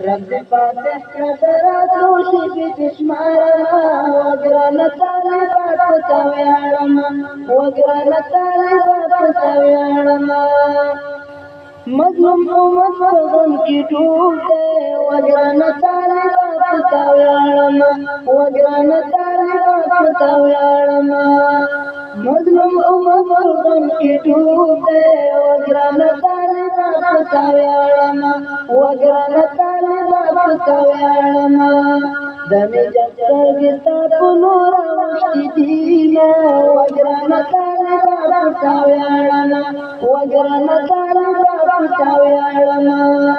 رب فاتح كثرات وشي في تشمارنا وقرانا طالبات تساوي علما وقرانا طالبات تساوي علما مظلوم ومظلوم کی ٹوٹے وگرانا طالبات تساوي علما وقرانا طالبات تساوي علما مظلوم ومظلوم کی ٹوٹے وگرانا طالبات تساوي علما وقرانا طالبات تساوي علما دمی جنسر گستا پنورا وشتی دینا وگرانا طالبات تساوي علما وقرانا طالبات تساوي علما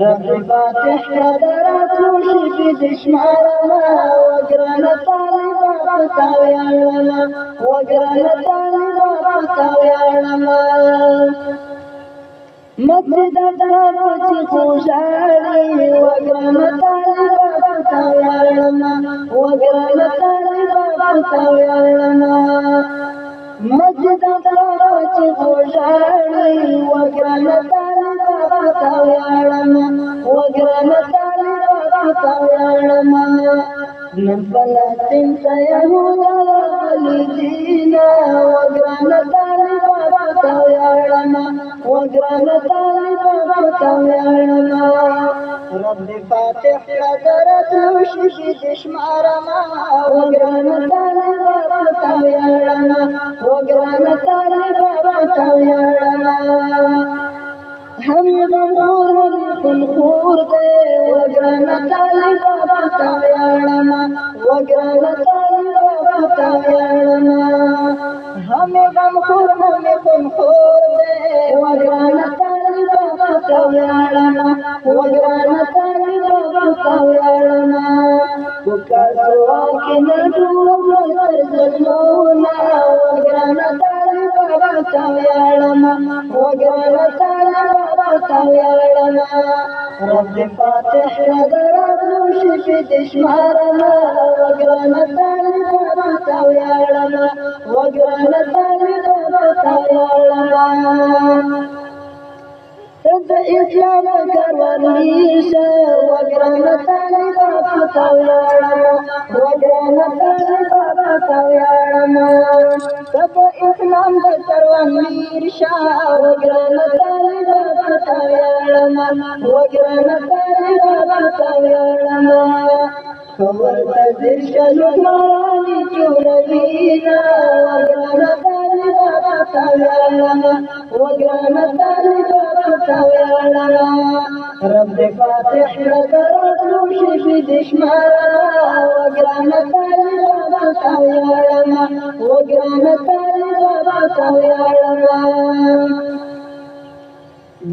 رب فاتح قدرات وشي في دشمارنا وقرانا طالبات تساوي علما وقرانا طالبات تساوي علما مسجد الدرس خوشالي وقرانا طالبات تساوي علما وقرانا طالبات تساوي علما مسجد الدرس خوشالي وقرانا طالبات تساوي علما وقرانا طالبات تساوي علما من فلسطين سيهود الغالدين وقرانا طالبات تساوي علما وقرانا طالبات تساوي علما رب فاتح قدرت وشي في تشمارنا وقرانا طالبات تساوي علما وقرانا طالبات تساوي علما هم غمور هم يكون خور دے وقرانا طالبات تساوي علما وقرانا طالبات تساوي علما هم غمور هم يكون خور دے وقرانا طالبات تساوي علما وقرانا طالبات تساوي علما وكاسوا كندوب ترزلونا وقرانا طالبات تساوي علما وقرانا طالبات تساوي علما رب فاتح قدرات وشي في دشمارنا وقرانا طالبات تساوي علما وقرانا طالبات تساوي علما رب إسلام كرونيشا وقرانا طالبات تساوي علما وقرانا طالبات تساوي علما رب إسلام كرونيشا وقرانا طالبات تساوي علما وقرانا طالبات تساوي علما خبر تزر شلوك مراني جولبينا وقرانا طالبات تساوي علما وقرانا طالبات تساوي علما رب فاتح قدرات وشي في دشمارنا وقرانا طالبات تساوي علما وقرانا طالبات تساوي علما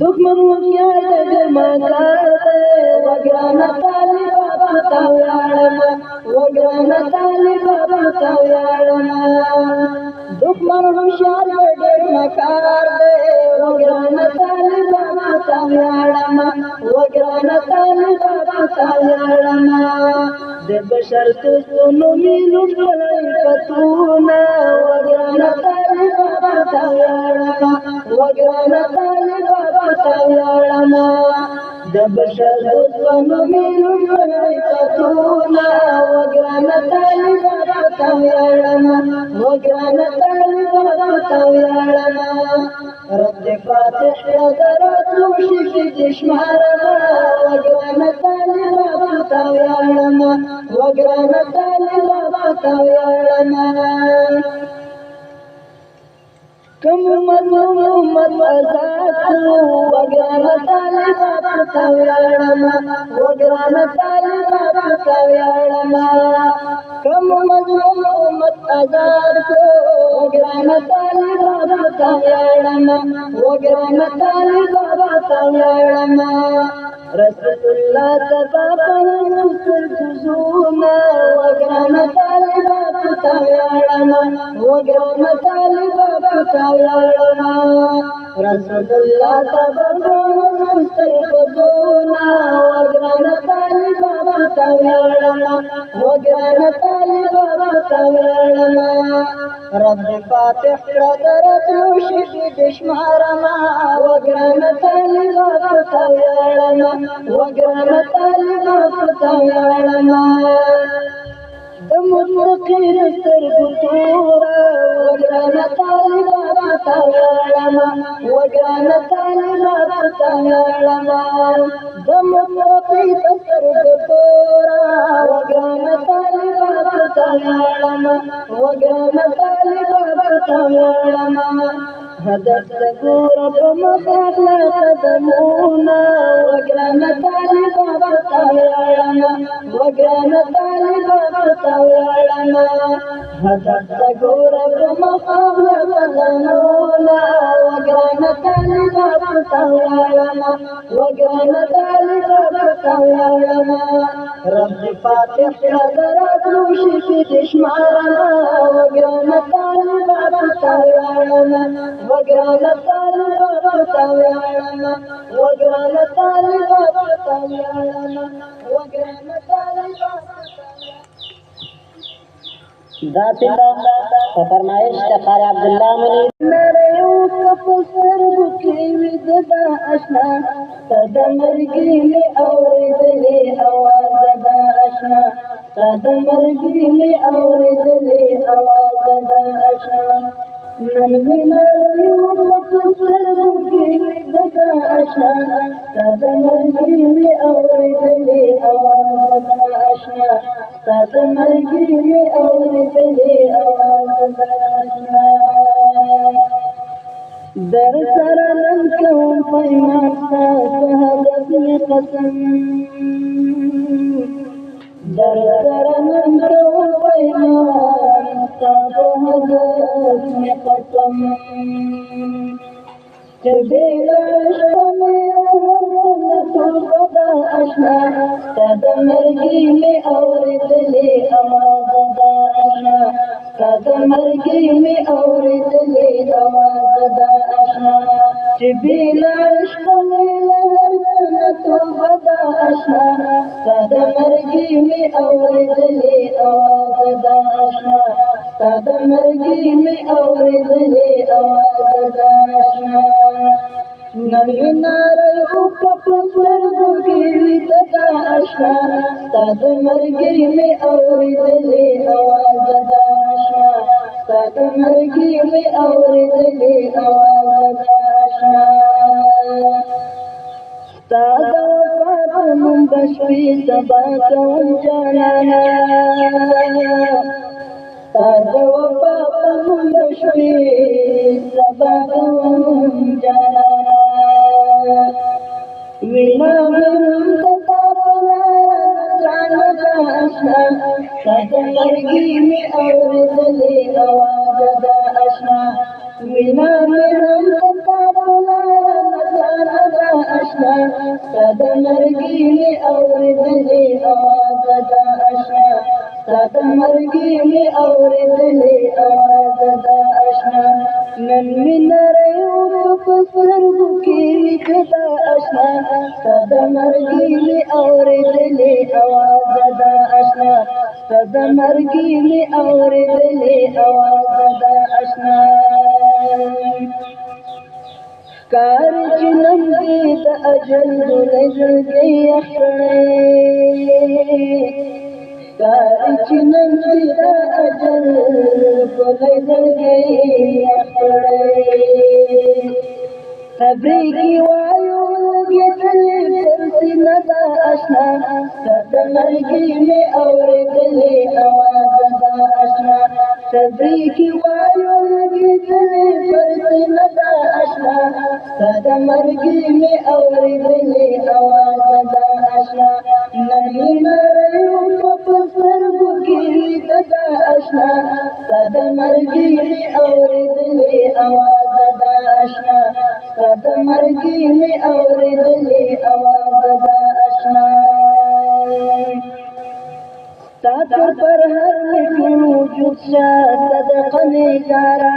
دشمن وشيار تجمع کرتے وقرانا طالبات تساوي علما وقرانا طالبات تساوي علما دشمن وشيار تجمع کرتے وقرانا طالبات تساوي علما وقرانا طالبات تساوي علما بشر تسونو ميلو فتونا وقرانا طالبات تساوي علما وقرانا طالبات تساوي علما بشر تسونو ميلو فتونا وقرانا طالبات تساوي علما وقرانا طالبات تساوي علما رب فاتح قدرات وشي في دشمارنا وقرانا طالبات تساوي علما وقرانا طالبات تساوي علما كم مظلوم أزاد وقرانا طالبات تساوي علما وقرانا طالبات تساوي علما كم مظلوم أزاد وقرانا طالبات تساوي علما وقرانا طالبات تساوي علما رسول الله تبارك وتعالى وقرانا طالبات تساوي علما وقرانا طالبات تساوي علما رسول الله تبارك وتعالى وقرانا طالبات تساوي علما وقرانا طالبات تساوي علما رب فاتح قدرت وشي في بشمارما وگران طالبا پتا ویاړما وگران طالبا پتا ویاړما د متقین سترګو تورا وگران طالبا پتا ویاړما وگران طالبا پتا ویاړما د متقین سترګو تورا وگران طالبا پتا ویاړما وگران طالبا پتا ویاړما هدف تګور په مخاله قدمونه وگران طالبا پتا ویاړما وگران طالبا پتا ویاړما هدف تګور په مخاله قدمونه وگران طالبا پتا ویاړما وگران طالبا پتا ویاړما رب فاتح دراتلو شي دشمارما وگران طالبا پتا ویاړما وگران طالبا پتا ویاړما وگران طالبا پتا ویاړما وگران طالبا دا پیدا فرمایش د قاری عبدالله منیر نریو کپسر بکی وید دا اشنا تد مرگی می اوریدلی آواز دا اشنا تد مرگی می اوریدلی آواز دا اشنا ننوی نریو کپسر بکی وید دا اشنا تد مرگی می اوریدلی آواز دا اشنا تد مرگی می اوریدلی آواز دا اشنا در سرنم کوم پیمان ستا هدف می قسم در سرنم کوم پیمان ستا هدف می قسم چبیلا شمی تو خدا اشنا تد مرگی می اوریدلی آواز دا اشنا تد مرگی می اوریدلی آواز دا اشنا چبیلا شمی تو خدا اشنا تد مرگی می اوریدلی آواز دا اشنا تد مرگی می اوریدلی آواز دا اشنا ننوی ناریو کپسر بکی وید دا اشنا تد مرگی می اوریدلی آواز دا اشنا تد مرگی می اوریدلی آواز دا اشنا ستا د وفا په نوم بشوي سبا کوم جانانا ستا د وفا په نوم بشوي سبا کوم جانانا وینا مرم ستا په لاره جانا دا اشنا تد مرګي مې اورېدلې آواز دا اشنا وینا مرم ستا په لاره جانا دا اشنا تد مرګي مې اورېدلې آواز دا اشنا تد مرګي مې اورېدلې آواز دا اشنا نن مې نریو کپسر بکی وید دا اشنا تد مرګي مې اورېدلې آواز دا اشنا تد مرګي مې اورېدلې آواز دا اشنا کار چنم دی د اجل دلګي اخړې کار چنم دی د اجل دلګي اخړې تبریکی وایو لګېدلې پر سینه دا اشنا تد مرګي مې اورېدلې آواز دا اشنا تبریکی وایو لګېدلې پر سینه دا اشنا تد مرګي مې اورېدلې آواز دا اشنا ننوی نریو کپسر بکی وید دا اشنا تد مرګي مې اورېدلې آواز دا اشنا تد مرګي مې اورېدلې آواز دا اشنا ستا پر هر ټول وجود شه صدقه نگارا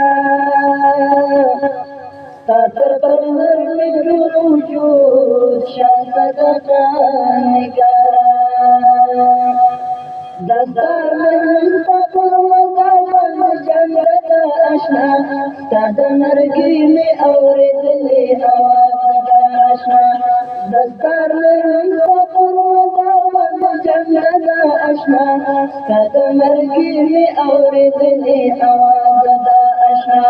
ستا پر هر ټول وجود شه صدقه نگارا دستا مهنت پر مزار جنت دا اشنا ستا د مرګي مې اورېدلې اواز دا اشنا دستار لرم سفر ودا جنګ دا اشنا ستا د مرګي مې اورېدلې اواز دا اشنا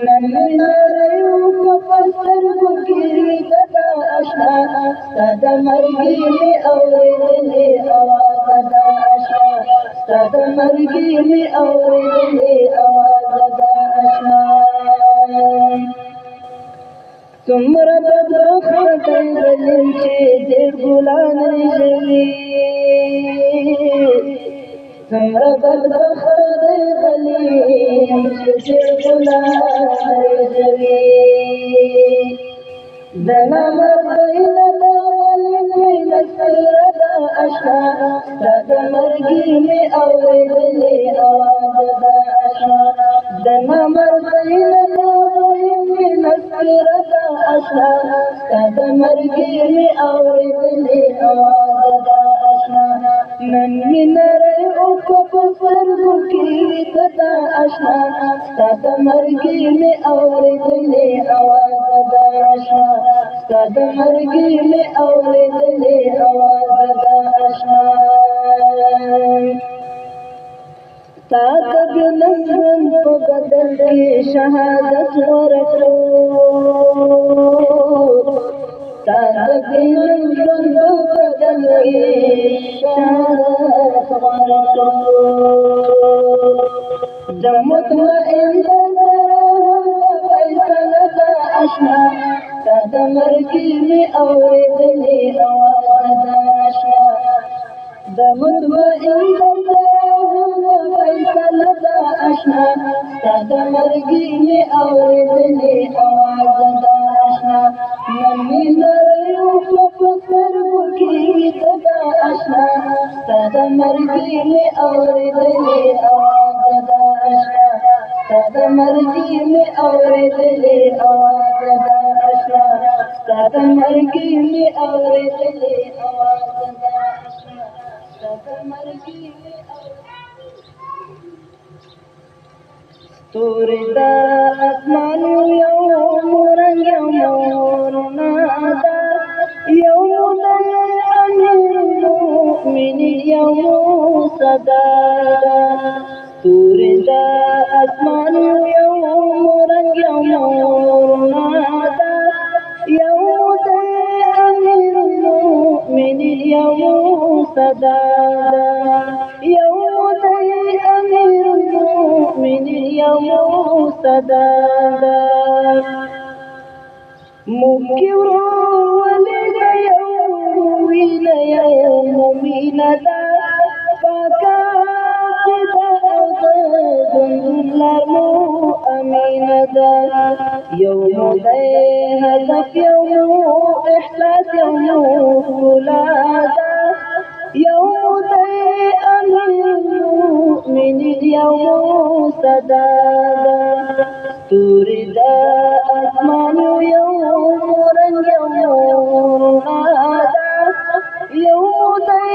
نن لريو په سترګو کې دا اشنا ستا د مرګي مې اورېدلې اواز دا اشنا ستا د مرګي مې اورېدلې اواز دا اشنا څومره بدبخت ظلم چې ډېر ګلان ژوي څومره بدبخت ظلم چې ډېر ګلان ژوي د نامردۍ نه د غلمۍ نصیره دا اشنا ستا د مرګي مې اورېدلې اواز دا اشنا د نامردۍ نه د غلمۍ نصیره دا اشنا ستا د مرګي مې اورېدلې اواز دا اشنا نن مې نری اوښکه په سترګو کې دا اشنا ستا د مرګي مې اورېدلې اواز دا اشنا ستا د مرګي مې اورېدلې اواز دا اشنا تا ته د نن په بدل کې شهادت ورکړو تا ته د نن په بدل کې شهادت ورکړو د مطمئن فیصله دا اشنا ستا د مرګي مې اورېدلې اواز دا اشنا د مطمئن فیصله دا اشنا ستا د مرګي مې اورېدلې اواز دا اشنا نن مې نری اوښکه په سترګو کې دا اشنا ستا د مرګي مې اورېدلې اواز دا اشنا ستا د مرګي مې اورېدلې اواز دا اشنا ستا د مرګي مې اورېدلې اواز دا اشنا ستا د مرګي مې ستوري د اسمان یو رنګ یو مورنا دا یو د امیر المؤمنین یو صدا ستوري د اسمان یو رنګ یو مورنا دا یو د امیر المؤمنین یو صدا یو د امیر المؤمنین یو صدا موږ ولې یو وینا یو مؤمنه دا پاکه لار مو امینه ده یو مو دی هدف یو مو احساس یو مو ښکلا ده یو مو دی امیر المؤمنین یو مو صدا ده ستوري د اسمان یو رنګ یو رڼا ده یو دی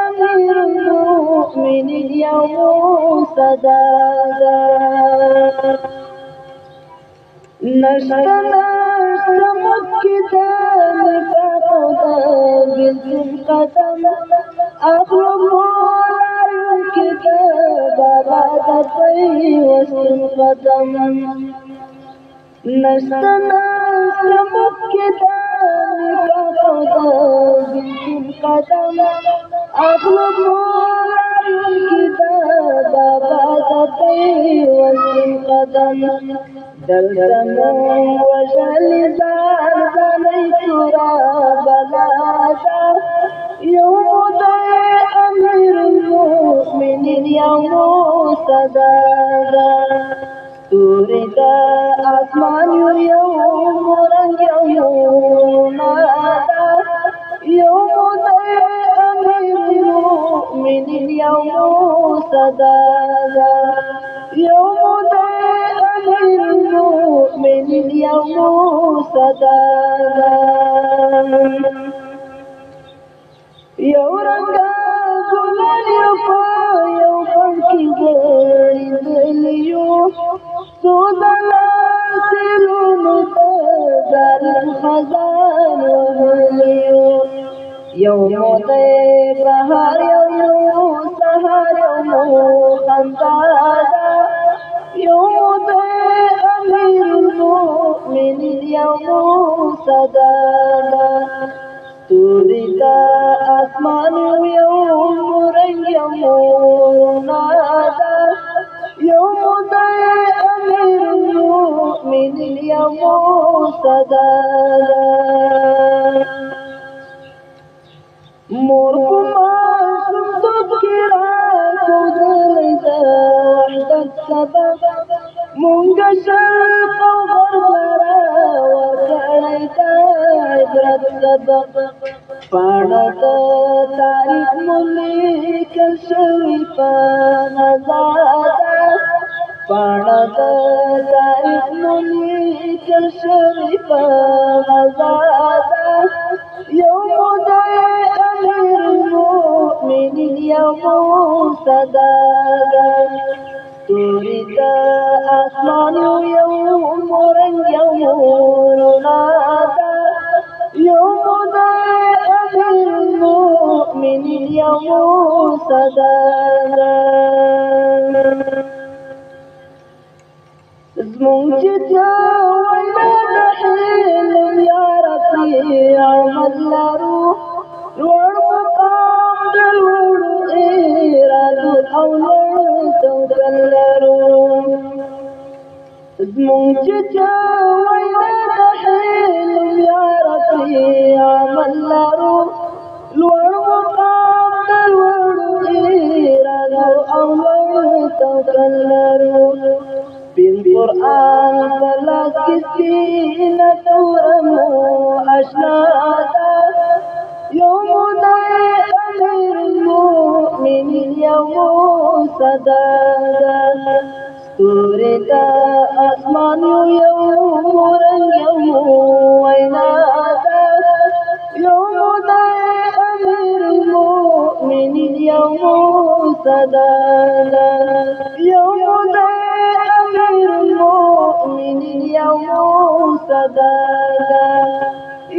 امیر المؤمنین یو صدا ده نشته مخکې د نفاق او د بېلتون قدم اخلو لارو کې د بابا د پیوستون قدم نشته مخکې د نفاق او د بېلتون قدم اخلو لارو کې د بابا د پیوستون قدم دلته مو وژلې ځانۍ توره بلا ده یو دی امیر المؤمنین یو صدا ده ستوري د اسمان یو رنګ یو رڼا ده یو دی امیر المؤمنین یو صدا ده یو دی امیر المؤمنین یو صدا ده یو رنګه ګلان یو په یو بڼ کې غوړېدلي یو سودنا سیلونو ظالم خزان وهلیو یومو دی بهار یومو سهار یومو خندادا یومو دی امیر المؤمنین یومو صدادا ستوری دا آسمان یومو رنگ یومو نادا یومو دی امیر المؤمنین یومو صدادا مور ماشوم تذکرہ کودلی دا وحدت سبب مونږ شرق او غرب لرا ورکړی دا عبرت سبق پاڼه د تاریخ مو لیکل شوي په نزاده پاڼه د تاریخ مو لیکل شوي په نزاده یومو دی امیر المؤمنین یومو صدادا ستوری دا آسمان یومو رنگ یومو رونادا یومو دی امیر المؤمنین یومو صدادا زمونږ چې وینا د حلم یا ربي عمل لرو لوړ مقام د لوړو ارادو او لوړ توکل لرو زمونږ چې وینا د حلم یا ربي عمل لرو لوړ مقام د لوړو ارادو او لوړ توکل لرو بین قرآن بلاس کسی نتورمو اشنادا یومو دی امیر المؤمنین یومو صدادا ستوری دا آسمان یومو رنگ یومو وینادا یومو دی امیر المؤمنین یومو صدادا یومو دی امیر المؤمنین یومو صدادا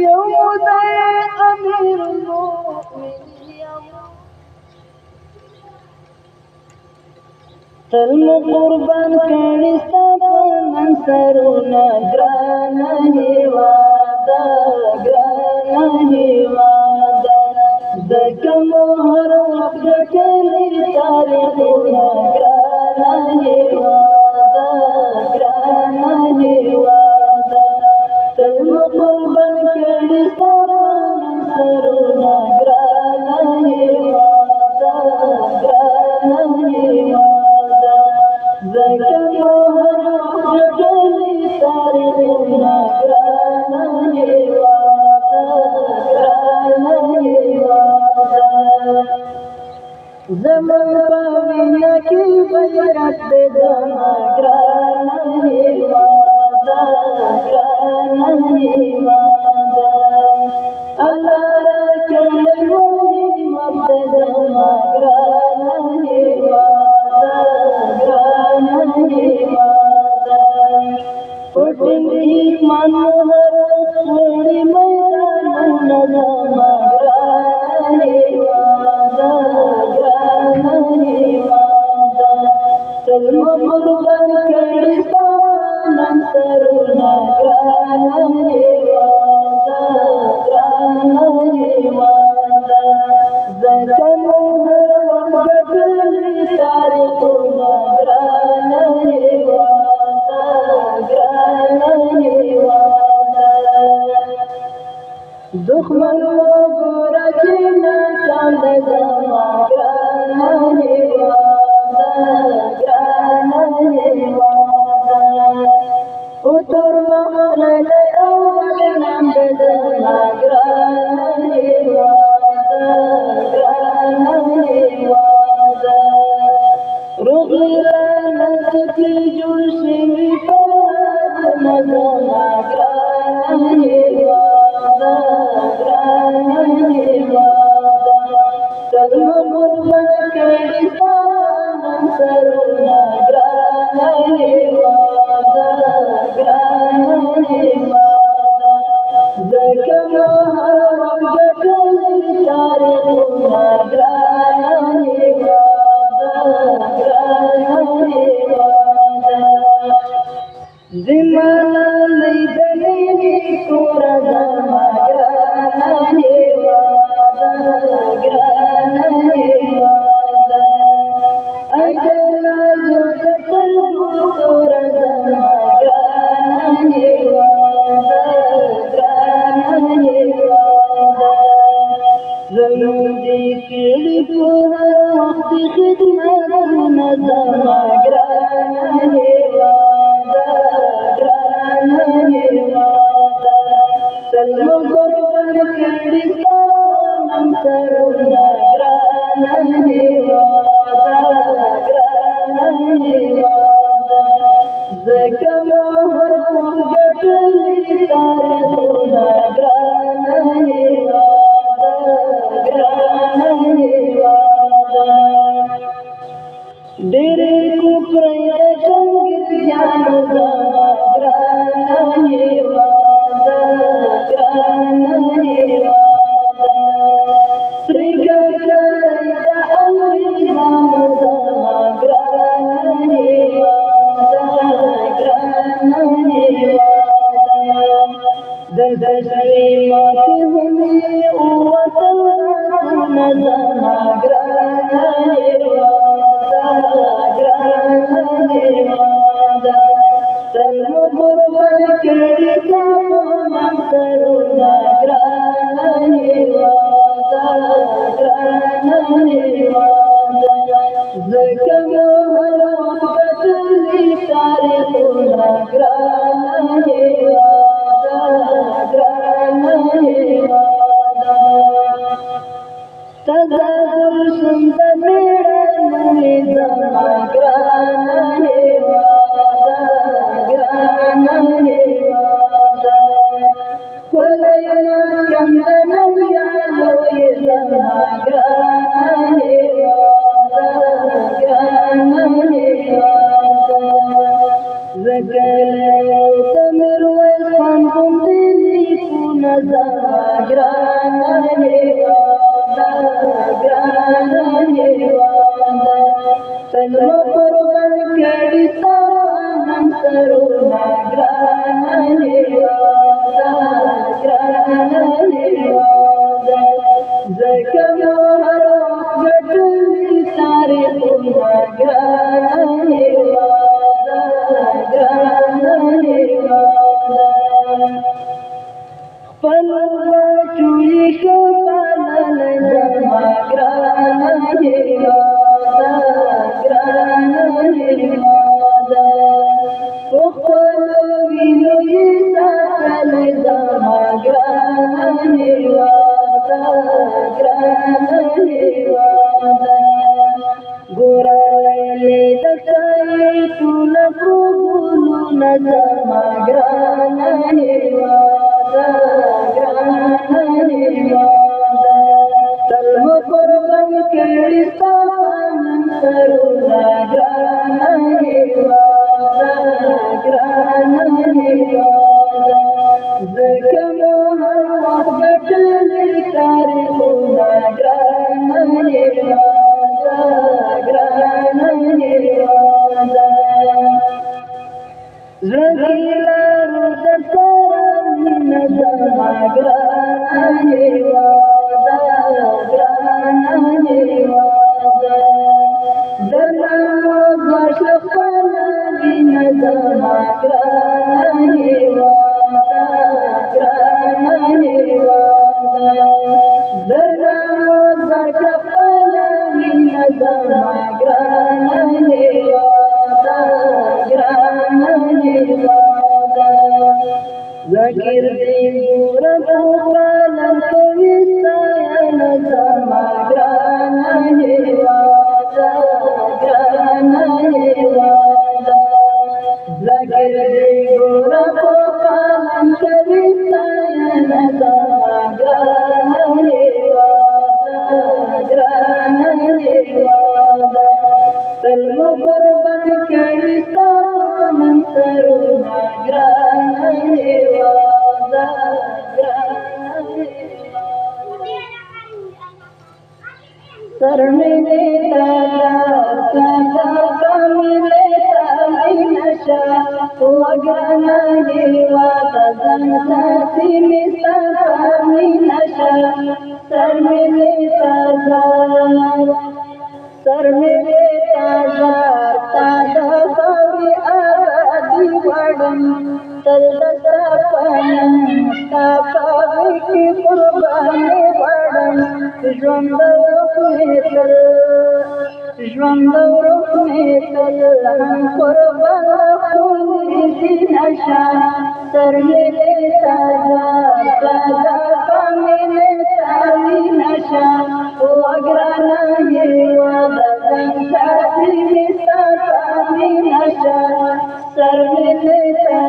یومو دی امیر المؤمنین یومو تل مو قربان کړي ستا په منصرونه ګرانه هېواده ګرانه هېواده ځکه مو هر وخت ګټلي تاریخونه ګرانه هېواده ګرانه هېواده تل مو قربان کړي ستا په منصرونه ګرانه هېواده ګرانه هېواده ځکه مو هر وخت ګټلي تاریخونه ګرانه هېواده ګرانه هېواده زمن په وینه کې غیرت دی زما ګرانه هېواده ګرانه هېواده الله راکړی لوی نعمت دی زما ګرانه هېواده ګرانه هېواده پټین ایمان هر وړي میدانونه زما ګرانه هېواده ګرانه هېواده تل مو قربان کړي ستا منصرونه ګرانه هېواده ګرانه هېواده ځکه مو هر وخت ګټلي تاریخونه ګرانه هېواده ګرانه هېواده دښمن وګوره چې ناکام دی زما ګرانه هېواده ګرانه هېواده خو تر مخه دی او بدنام دی زما ګرانه هېواده ګرانه هېواده روغې رانه ځکې جوړ شوي فرهادونه زما ګرانه هېواده ګرانه هېواده تل مو قربان کړي ستا منصرونه ګرانه هېواده تاریخونه ګرانه هېواده ګرانه هېواده ډېرې کفرۍ د جنګیانو زما ګرانه هېواده ګرانه هېواده سرې ګلګلۍ د انګریزانو زما ګرانه هېواده ګرانه هېواده دلته شوې ماتې هم یې ووتل رازونه زما ګرانه هېواده ګرانه هېواده تل مو قربان کړي تا په منصرونه ګرانه هېواده ګرانه هېواده ځکه مو هر وخت ګټلي تاریخونه ګرانه هېواده ګرانه هېواده تزاحل شم د مېړنوې زما ګرانه هېواده ګرانه هېواده ښکلی مسکن د ننګیالو یې زما ګرانه هېواده ګرانه هېواده ځکه د میرویس خان غوندې نیکونه زما ګرانه هېواده ګرانه هېواده تل مو قربان کړي ستا منصرونه ګرانه هېواده ګرانه هېواده ځکه مو هر وخت ګټلي تاریخونه ګرانه هېواده ګرانه هېواده خپل بچو یې ښه پاللی زما ګرانه هېواده ګرانه هېواده په خپلو وینو یې ساتلی زما ګرانه هېواده ګرانه هېواده ګوره لیلې د ستایې ټوله خوبونه زما ګرانه هېواده ګرانه هېواده تل مو قربان کړي ستا منصرونه ګرانه هېواده ګرانه هېواده ځکه مو هر وخت ګټلي تاریخونه ګرانه هېواده ګرانه هېواده زړه کې لرو درسره مینه زما ګرانه هېواده ګرانه هېواده درنه مو ګرځه خپله مینه زما ګرانه هېواده ګرانه هېواده درنه مو ګرځه خپله مینه زما ګرانه هېواده ګرانه هېواده ذکر دې ګوره پالن کوي ستاینه زما ګرانه هېواده ګرانه هېواده ذکر دې ګوره پالن کوي ستاینه زما ګرانه هېواده ګرانه هېواده تل مو قربان کړي ستا منصرونه ګرانه هېواده ګرانه هېواده سر مې لیتا مې لیتا نشه وګرانه هېواده ځان ساتي مې ستا مې نشه سر مې لیتا سر مې لیتا زار تا د خاورې آبادي غواړم تل د ستا په نوم ستا په غېږ کې قرباني غواړم ژوند د روح مې تل ژوند د روح مې تل هم قربان خونې دي نشه سر مې لیتا زار تا د خاورې لیتا مې نشه وګرانه هېواده ځان ساتي مې ستا په مینه شه سر مې لیتا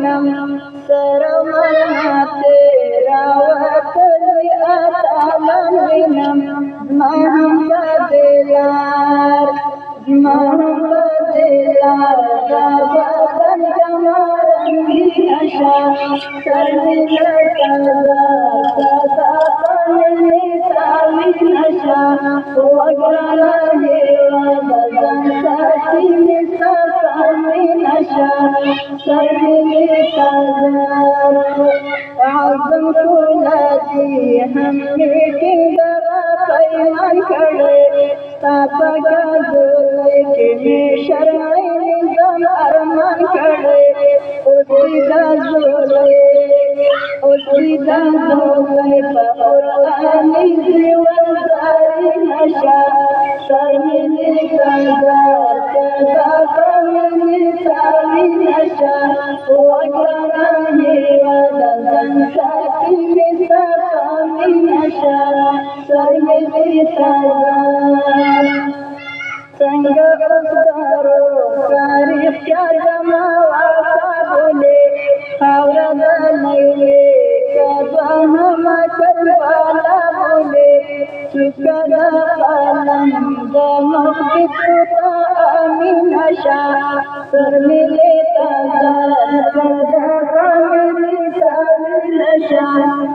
وینم سرمنا تیرا وطلی اتالم وینم زمهم بدلار زمهم بدلار غابتن جمارنگی نشا سرمنا تازار پنلی ساوی نشا وگرانا هیوان ساتی مسافرمی نشا سرمنی تازار عظم کولادی ہمی کنگرا پیمان کڑے تاپا کا زولی کے میں شرعی نظام ارمان کڑے اسی دا زولی پا قرآنی زیورداری نشا سرمنی تازار سرمنی ساوی نشا وگرانا هیوان ساتی مسافرمی نشا سرمنی تازار سنگ اصدارو تاریخ کیا جمع واسا بولے خاورا دلیلے کبا ہم کروالا بولے چکا دا قلم دا مخبت تا آمین شا سرمنی تازار دا قاملی ساوی نشا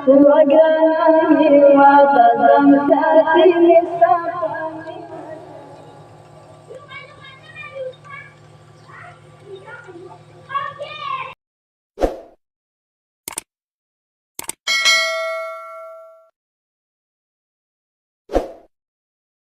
وگرانا ہیوا دا زم ساتی